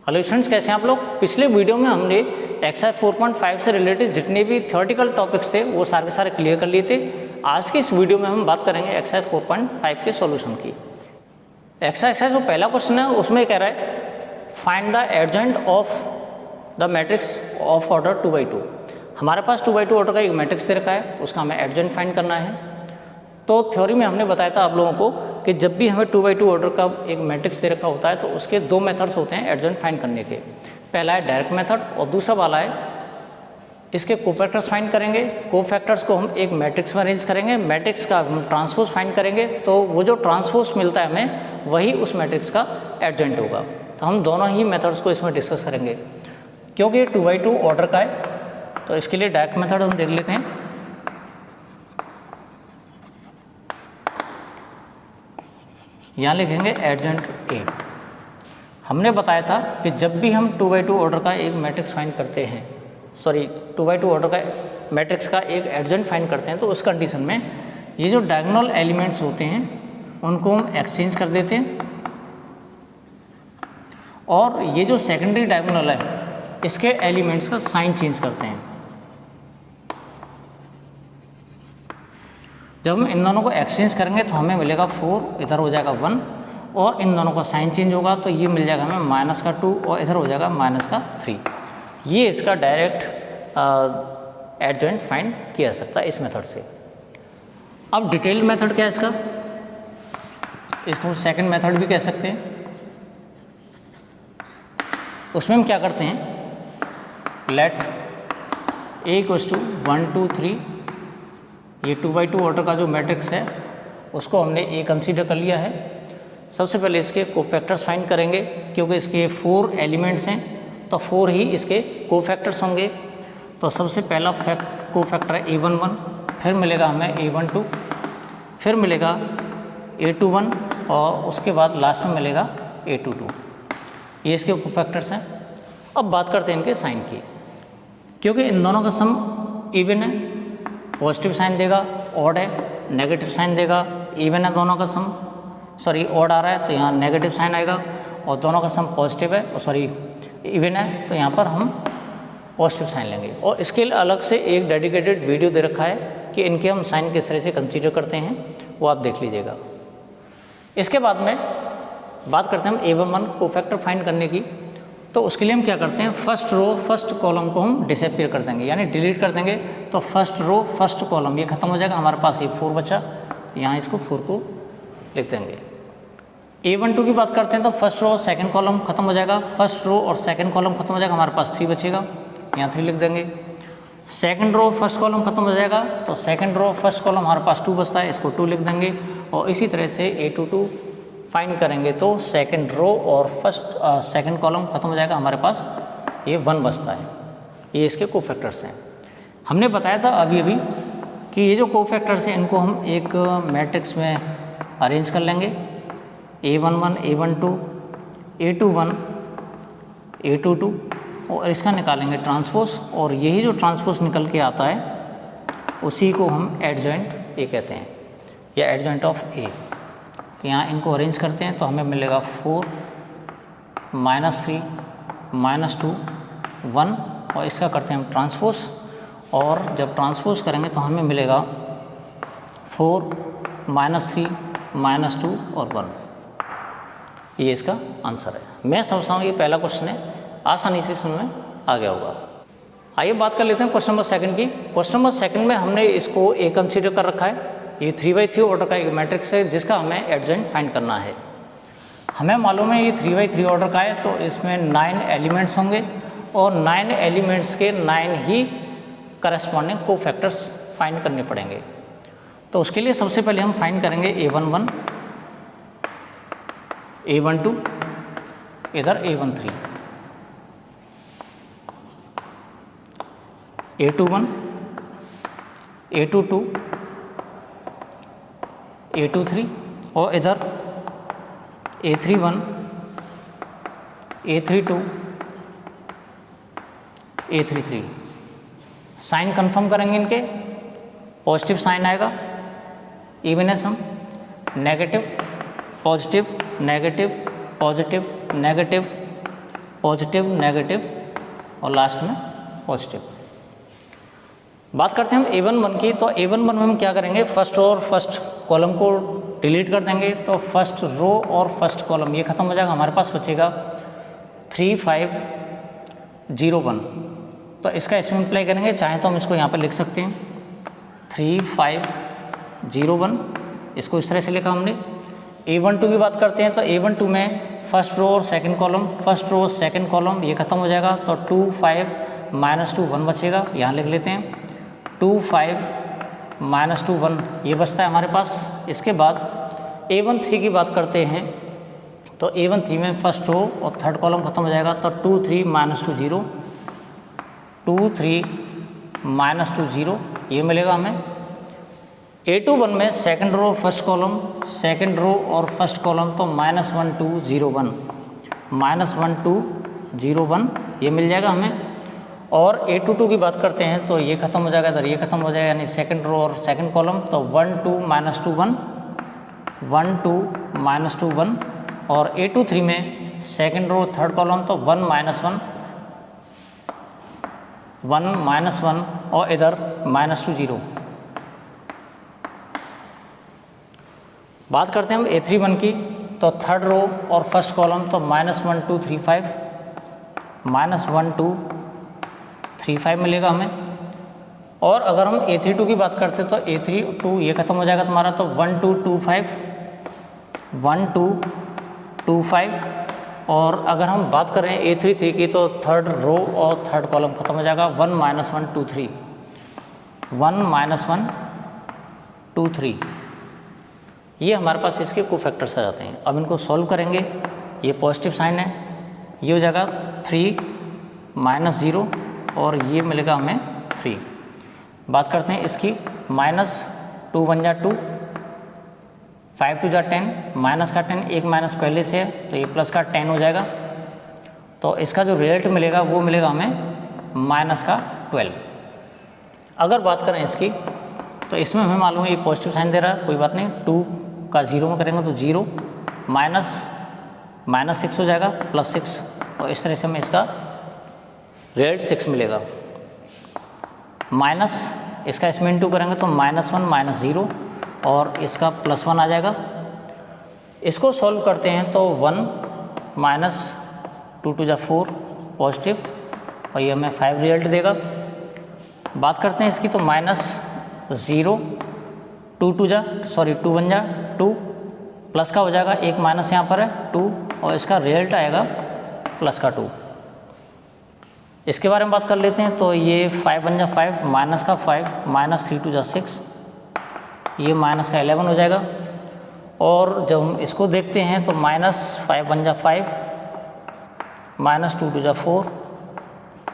Hello students, कैसे हैं आप लोग। पिछले वीडियो में हमने एक्सरसाइज 4.5 से रिलेटेड जितने भी थ्योरेटिकल टॉपिक्स थे वो सारे के सारे क्लियर कर लिए थे। आज की इस वीडियो में हम बात करेंगे एक्सरसाइज 4.5 के सॉल्यूशन की। एक्सरसाइज जो पहला क्वेश्चन है उसमें कह रहा है find the adjoint of the matrix of order 2×2। हमारे पास 2×2 ऑर्डर का एक मैट्रिक्स दे रखा है, उसका हमें एडजॉइंट फाइंड करना है। तो थ्योरी में हमने बताया था आप लोगों को कि जब भी हमें 2×2 ऑर्डर का एक मैट्रिक्स दे रखा होता है तो उसके दो मेथड्स होते हैं एडजॉइंट फाइंड करने के। पहला है डायरेक्ट मेथड और दूसरा वाला है इसके कोफैक्टर्स फाइंड करेंगे। कोफैक्टर्स को हम एक मैट्रिक्स में अरेंज करेंगे, मैट्रिक्स का हम ट्रांसपोज फाइंड करेंगे, तो वो जो ट्रांसपोज मिलता है हमें वही उस मैट्रिक्स का एडजॉइंट होगा। तो हम दोनों ही मेथड्स को इसमें डिस्कस करेंगे। क्योंकि ये 2×2 ऑर्डर का है तो इसके लिए डायरेक्ट मेथड हम देख लेते हैं। यहाँ लिखेंगे एडजॉइंट ए। हमने बताया था कि जब भी हम 2×2 ऑर्डर का एक मैट्रिक्स फाइंड करते हैं, 2×2 ऑर्डर का मैट्रिक्स का एक एडजॉइंट फाइंड करते हैं तो उस कंडीशन में ये जो डायगोनल एलिमेंट्स होते हैं उनको हम एक्सचेंज कर देते हैं और ये जो सेकेंडरी डायगोनल है इसके एलिमेंट्स का साइन चेंज करते हैं। जब हम इन दोनों को एक्सचेंज करेंगे तो हमें मिलेगा 4, इधर हो जाएगा 1 और इन दोनों का साइन चेंज होगा तो ये मिल जाएगा हमें -2 और इधर हो जाएगा -3। ये इसका डायरेक्ट एडजॉइंट फाइंड किया जा सकता है इस मेथड से। अब डिटेल्ड मेथड क्या है इसका, इसको सेकंड मेथड भी कह सकते हैं। उसमें हम क्या करते हैं, लेट A = 1 2 3, ये 2×2 ऑर्डर का जो मैट्रिक्स है उसको हमने A कंसीडर कर लिया है। सबसे पहले इसके कोफैक्टर्स फाइंड करेंगे क्योंकि इसके 4 एलिमेंट्स हैं तो 4 ही इसके कोफैक्टर्स होंगे। तो सबसे पहला कोफैक्टर है A11, फिर मिलेगा हमें A12, फिर मिलेगा A21 और उसके बाद लास्ट में मिलेगा A22। ये इसके कोफैक्टर्स हैं। अब बात करते हैं इनके साइन की। क्योंकि इन दोनों का सम इवन है, पॉजिटिव साइन देगा, ऑड है नेगेटिव साइन देगा। इवन है दोनों का सम, ऑड आ रहा है तो यहाँ नेगेटिव साइन आएगा और दोनों का सम पॉजिटिव है इवन है तो यहाँ पर हम पॉजिटिव साइन लेंगे। और इसके लिए अलग से एक डेडिकेटेड वीडियो दे रखा है कि इनके हम साइन किस तरह से कंसीडर करते हैं, वो आप देख लीजिएगा। इसके बाद में बात करते हैं हम A11 कोफैक्टर फाइंड करने की। तो उसके लिए हम क्या करते हैं, फर्स्ट रो फर्स्ट कॉलम को हम डिसअपीयर कर देंगे यानी डिलीट कर देंगे। तो फर्स्ट रो फर्स्ट कॉलम ये खत्म हो जाएगा, हमारे पास ये 4 बचा, यहाँ इसको 4 को लिख देंगे। A12 की बात करते हैं तो फर्स्ट रो सेकंड कॉलम खत्म हो जाएगा, फर्स्ट रो और सेकंड कॉलम खत्म हो जाएगा, हमारे पास 3 बचेगा, यहाँ 3 लिख देंगे। सेकंड रो फर्स्ट कॉलम खत्म हो जाएगा तो सेकंड रो फर्स्ट कॉलम हमारे पास 2 बचता है, इसको 2 लिख देंगे। और इसी तरह से A22 फाइंड करेंगे तो सेकंड रो और सेकंड कॉलम खत्म हो जाएगा, हमारे पास ये 1 बचता है। ये इसके कोफैक्टर्स हैं। हमने बताया था अभी कि ये जो कोफैक्टर्स हैं इनको हम एक मैट्रिक्स में अरेंज कर लेंगे। A11 A12 A21 A22 और इसका निकालेंगे ट्रांसपोज और यही जो ट्रांसपोज निकल के आता है उसी को हम एडजॉइंट A कहते हैं या एडजॉइंट ऑफ A। यहाँ इनको अरेंज करते हैं तो हमें मिलेगा 4 -3 -2 1 और इसका करते हैं हम ट्रांसपोज और जब ट्रांसपोज करेंगे तो हमें मिलेगा 4 -3 -2 और 1। ये इसका आंसर है। मैं समझता हूँ ये पहला क्वेश्चन है, आसानी से समझ में आ गया होगा। आइए बात कर लेते हैं क्वेश्चन नंबर 2 की। क्वेश्चन नंबर 2 में हमने इसको A कंसीडर कर रखा है। ये 3×3 ऑर्डर का एक मैट्रिक्स है जिसका हमें एडजॉइंट फाइंड करना है। हमें मालूम है ये 3×3 ऑर्डर का है तो इसमें 9 एलिमेंट्स होंगे और 9 एलिमेंट्स के 9 ही करस्पॉन्डिंग कोफैक्टर्स फाइंड करने पड़ेंगे। तो उसके लिए सबसे पहले हम फाइंड करेंगे A11 A12 इधर A13 A21 A22 A23 और इधर A31 A32 A33। Sign confirm करेंगे इनके, पॉजिटिव साइन आएगा, इवन है sum, negative positive negative positive negative positive, negative और लास्ट में पॉजिटिव। बात करते हैं हम A11 की। तो A11 में हम क्या करेंगे, फर्स्ट रो और फर्स्ट कॉलम को डिलीट कर देंगे। तो फर्स्ट रो और फर्स्ट कॉलम ये खत्म हो जाएगा, हमारे पास बचेगा 3 5 0 1। तो इसका इसमें अप्लाई करेंगे, चाहे तो हम इसको यहाँ पर लिख सकते हैं 3 5 0 1। इसको इस तरह से लिखा हमने। A12 की बात करते हैं तो A12 में फर्स्ट रो और second column, first row second column ये खत्म हो जाएगा। तो 2 5 -2 1 बचेगा, यहाँ लिख लेते हैं 2 5 -2 1 ये बचता है हमारे पास। इसके बाद A13 की बात करते हैं तो A13 में फर्स्ट रो और थर्ड कॉलम खत्म हो जाएगा। तो 2 3 -2 0, 2 3 -2 0 ये मिलेगा हमें। A21 में second row first column, second row और फर्स्ट कॉलम तो -1 2 0 1, -1 2 0 1 ये मिल जाएगा हमें। और A22 की बात करते हैं तो ये खत्म हो जाएगा, इधर ये खत्म हो जाएगा, यानी सेकंड रो और सेकंड कॉलम तो 1 2 -2 1, 1 2 -2 1। और A23 में सेकंड रो थर्ड कॉलम तो 1 -1, 1 -1 और इधर -2 0। बात करते हैं हम A31 की। तो थर्ड रो और फर्स्ट कॉलम तो -1 2 3 5, -1 2 3 5 मिलेगा हमें। और अगर हम A32 की बात करते हैं तो A32 ये खत्म हो जाएगा तुम्हारा, तो 1 2 2 5, 1 2 2 5। और अगर हम बात करें A33 की तो थर्ड रो और थर्ड कॉलम खत्म हो जाएगा, 1 -1 2 3, 1 -1 2 3 ये हमारे पास इसके कोफैक्टर्स आ जाते हैं। अब इनको सॉल्व करेंगे, ये पॉजिटिव साइन है, ये हो जाएगा 3 -0 और ये मिलेगा हमें 3। बात करते हैं इसकी, -2 1 जा 2, 5 2 जा 10, माइनस का 10, एक माइनस पहले से है तो ये प्लस का 10 हो जाएगा। तो इसका जो रिजल्ट मिलेगा वो मिलेगा हमें -12। अगर बात करें इसकी तो इसमें हमें मालूम है ये पॉजिटिव साइन दे रहा है, कोई बात नहीं, 2 का 0 में करेंगे तो 0, -6 हो जाएगा, +6 और इस तरह से हमें इसका रिजल्ट 6 मिलेगा। माइनस इसका इसमें इंटू करेंगे तो -1 -0 और इसका +1 आ जाएगा। इसको सॉल्व करते हैं तो 1 -2 2 जा 4 पॉजिटिव और ये हमें 5 रिजल्ट देगा। बात करते हैं इसकी तो -0 2 1 जा 2 प्लस का हो जाएगा, एक माइनस यहाँ पर है 2 और इसका रिजल्ट आएगा +2। इसके बारे में बात कर लेते हैं तो ये 5 1 जा 5, माइनस का 5, -3 2 जा 6, ये माइनस का 11 हो जाएगा। और जब हम इसको देखते हैं तो -5 1 जा 5, -2 2 जा 4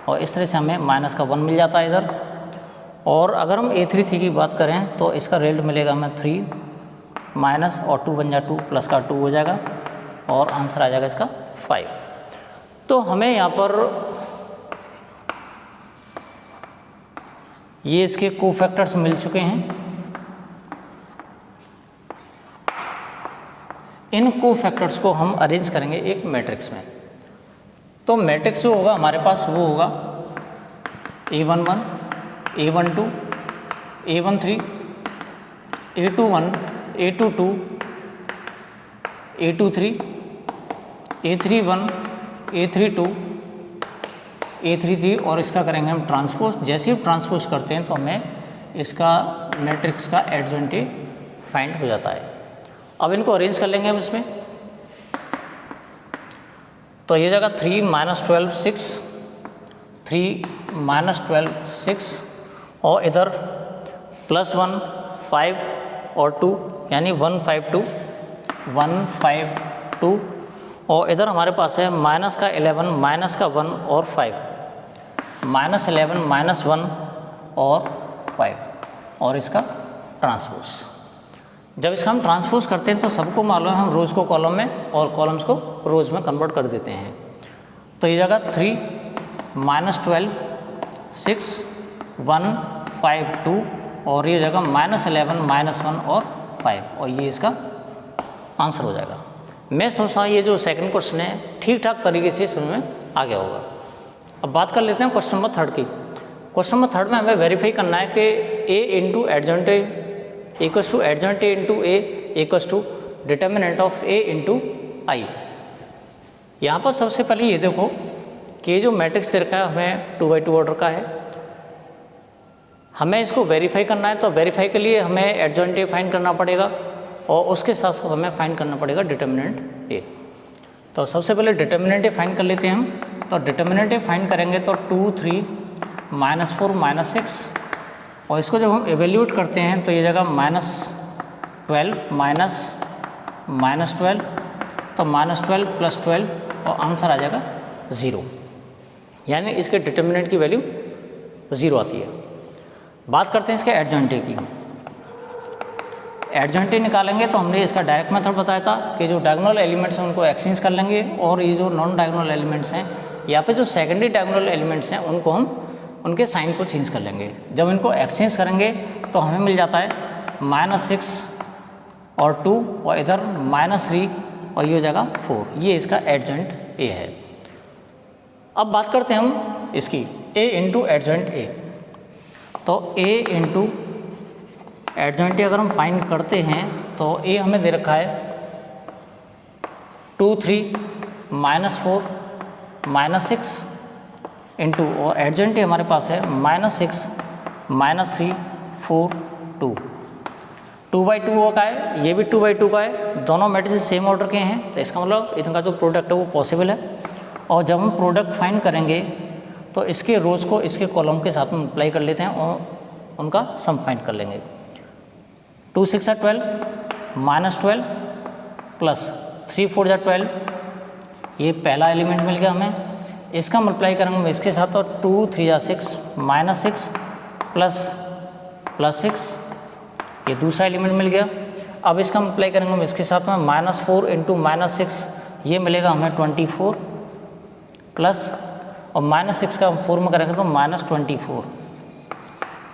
और इस तरह से हमें माइनस का 1 मिल जाता है इधर। और अगर हम A33 की बात करें तो इसका रिजल्ट मिलेगा हमें 3 माइनस और 2 1 जा 2 प्लस का 2 हो जाएगा और आंसर आ जाएगा इसका 5। तो हमें यहाँ पर ये इसके कोफैक्टर्स मिल चुके हैं। इन कोफैक्टर्स को हम अरेंज करेंगे एक मैट्रिक्स में। तो मैट्रिक्स जो होगा हमारे पास वो होगा A11, A12, A13, A21, A22, A23, A31, A32, A33 और इसका करेंगे हम ट्रांसपोज। जैसे ही ट्रांसपोज करते हैं तो हमें इसका मैट्रिक्स का एडजॉइंट फाइंड हो जाता है। अब इनको अरेंज कर लेंगे हम इसमें। तो ये जगह 3 -12 6, 3 -12 6 और इधर +1 5 और 2 यानी 1 5 2, 1 5 2 और इधर हमारे पास है माइनस का 11, माइनस का 1 और 5, -11 -1 और 5 और इसका ट्रांसपोज। जब इसका हम ट्रांसपोज करते हैं तो सबको मालूम है हम रोज़ को कॉलम में और कॉलम्स को रोज़ में कन्वर्ट कर देते हैं। तो ये जगह 3 -12 6 1 5 2 और ये जगह -11 -1 और 5 और ये इसका आंसर हो जाएगा। मैं सोचता हूँ ये जो सेकंड क्वेश्चन है ठीक ठाक तरीके से समझ में आ गया होगा। अब बात कर लेते हैं क्वेश्चन नंबर 3 की। क्वेश्चन नंबर 3 में हमें वेरीफाई करना है कि A into adjoint A equals to adjoint A into A equals to determinant of A into I. यहाँ पर सबसे पहले ये देखो कि ये जो मैट्रिक्स दे रखा है हमें 2x2 ऑर्डर का है, हमें इसको वेरीफाई करना है। तो वेरीफाई के लिए हमें एडजॉइंट ए फाइंड करना पड़ेगा और उसके साथ साथ हमें फाइंड करना पड़ेगा डिटर्मिनेंट ए। तो सबसे पहले डिटर्मिनेंट ए फाइंड कर लेते हैं हम। तो डिटर्मिनेंट ए फाइंड करेंगे तो 2 3 -4 -6, और इसको जब हम एवेल्यूएट करते हैं तो ये जगह -12 -12, तो -12 + 12 और आंसर आ जाएगा 0, यानी इसके डिटर्मिनेंट की वैल्यू 0 आती है। बात करते हैं इसके एडजॉइंट ए की। एडजॉइंट ए निकालेंगे तो हमने इसका डायरेक्ट मेथड बताया था कि जो डायगोनल एलिमेंट्स हैं उनको एक्सचेंज कर लेंगे, और ये जो नॉन डायगोनल एलिमेंट्स हैं या फिर जो सेकेंडरी डायगोनल एलिमेंट्स हैं उनको हम उनके साइन को चेंज कर लेंगे। जब इनको एक्सचेंज करेंगे तो हमें मिल जाता है -6 और 2, और इधर -3 और ये हो जाएगा 4। ये इसका एडजॉइंट ए है। अब बात करते हैं हम इसकी ए इंटू एडजॉइंट ए। तो ए इंटू एडजॉइंट ए अगर हम फाइंड करते हैं तो ए हमें दे रखा है 2 3 -4 -6 इंटू, और एडजॉइंट ए हमारे पास है -6 -3 4 2। 2/2 का है, ये भी 2/2 का है, दोनों मैट्रिक्स सेम ऑर्डर के हैं, तो इसका मतलब इनका जो प्रोडक्ट है वो पॉसिबल है। और जब हम प्रोडक्ट फाइंड करेंगे तो इसके रोज को इसके कॉलम के साथ में मल्टीप्लाई कर लेते हैं और उनका सम फाइंड कर लेंगे। 2 6 12 -12 प्लस 3 4 12, ये पहला एलिमेंट मिल गया हमें। इसका मल्टीप्लाई करेंगे इसके साथ, तो 2 3 6 -6 प्लस 6, ये दूसरा एलिमेंट मिल गया। अब इसका मल्टीप्लाई करेंगे हम इसके साथ में -4 इंटू -6, ये मिलेगा हमें 24 प्लस, और -6 का हम 4 में करेंगे तो -24,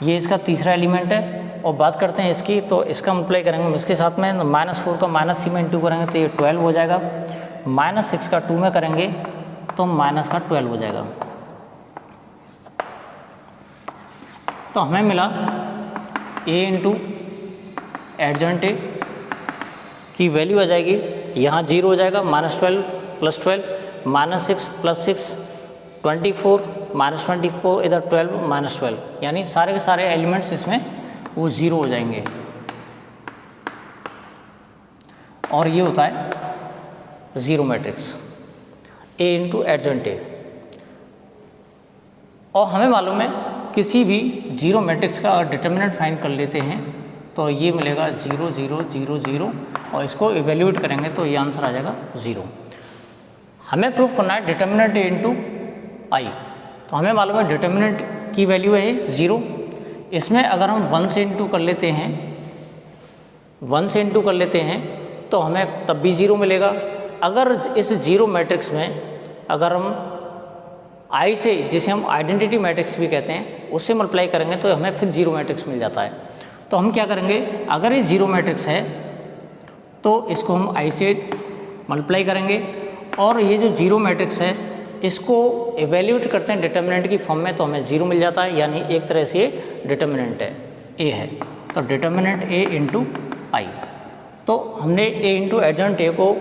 ये इसका तीसरा एलिमेंट है। और बात करते हैं इसकी, तो इसका मल्टीप्लाई करेंगे हम इसके साथ में, -4 का -3 में इंटू करेंगे तो ये 12 हो जाएगा। -6 का 2 में करेंगे तो माइनस का 12 हो जाएगा। तो हमें मिला ए इंटू एडजॉइंट ए की वैल्यू आ जाएगी, यहाँ 0 हो जाएगा, -12 + 12 -6 + 6 24 -24, इधर 12 -12, यानी सारे के सारे एलिमेंट्स इसमें वो 0 हो जाएंगे। और ये होता है 0 मैट्रिक्स ए इंटू एडजॉइंट ए। और हमें मालूम है किसी भी 0 मैट्रिक्स का अगर डिटर्मिनेंट फाइंड कर लेते हैं तो ये मिलेगा 0 0 0 0, और इसको इवेल्यूएट करेंगे तो ये आंसर आ जाएगा 0। हमें प्रूफ करना है डिटर्मिनेंट ए इंटू आई। तो हमें मालूम है डिटर्मिनेंट की वैल्यू है 0। इसमें अगर हम 1 से इंटू कर लेते हैं, 1 से इंटू कर लेते हैं तो हमें तब भी 0 मिलेगा। अगर इस 0 मैट्रिक्स में अगर हम आई से, जिसे हम आइडेंटिटी मैट्रिक्स भी कहते हैं, उससे मल्टीप्लाई करेंगे तो हमें फिर 0 मैट्रिक्स मिल जाता है। तो हम क्या करेंगे, अगर ये 0 मैट्रिक्स है तो इसको हम आई से मल्टीप्लाई करेंगे, और ये जो 0 मैट्रिक्स है इसको इवेल्यूएट करते हैं डिटर्मिनेंट की फॉर्म में तो हमें 0 मिल जाता है, यानी एक तरह से ये डिटर्मिनेंट है, ए है। तो डिटर्मिनेंट ए इंटू आई। तो हमने ए इंटू एडजॉइंट ए को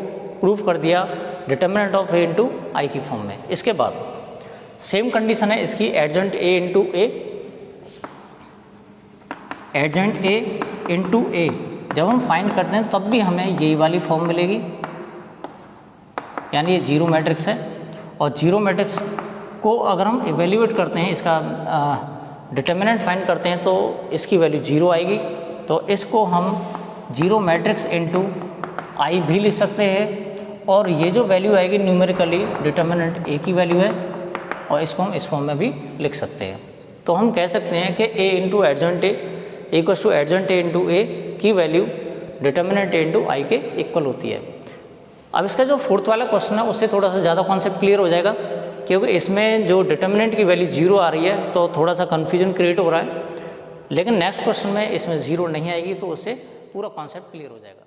प्रूफ कर दिया determinant of A into I की फॉर्म में। इसके बाद सेम कंडीशन है इसकी adjoint A into A. Adjoint A into A जब हम फाइंड करते हैं तब भी हमें यही वाली फॉर्म मिलेगी, यानी ये 0 मैट्रिक्स है। और 0 मैट्रिक्स को अगर हम इवेल्यूएट करते हैं, इसका डिटर्मिनेंट फाइंड करते हैं तो इसकी वैल्यू 0 आएगी। तो इसको हम 0 मैट्रिक्स इंटू आई भी लिख सकते हैं, और ये जो वैल्यू आएगी न्यूमेरिकली डिटर्मिनेंट ए की वैल्यू है, और इसको हम इस फॉर्म में भी लिख सकते हैं। तो हम कह सकते हैं कि A into adjoint A equals to adjoint A into A की value determinant A into I के इक्वल होती है। अब इसका जो 4th वाला क्वेश्चन है उससे थोड़ा सा ज़्यादा कॉन्सेप्ट क्लियर हो जाएगा, क्योंकि इसमें जो डिटर्मिनेंट की वैल्यू 0 आ रही है तो थोड़ा सा कन्फ्यूजन क्रिएट हो रहा है, लेकिन नेक्स्ट क्वेश्चन में इसमें 0 नहीं आएगी तो उससे पूरा कॉन्सेप्ट क्लियर हो जाएगा।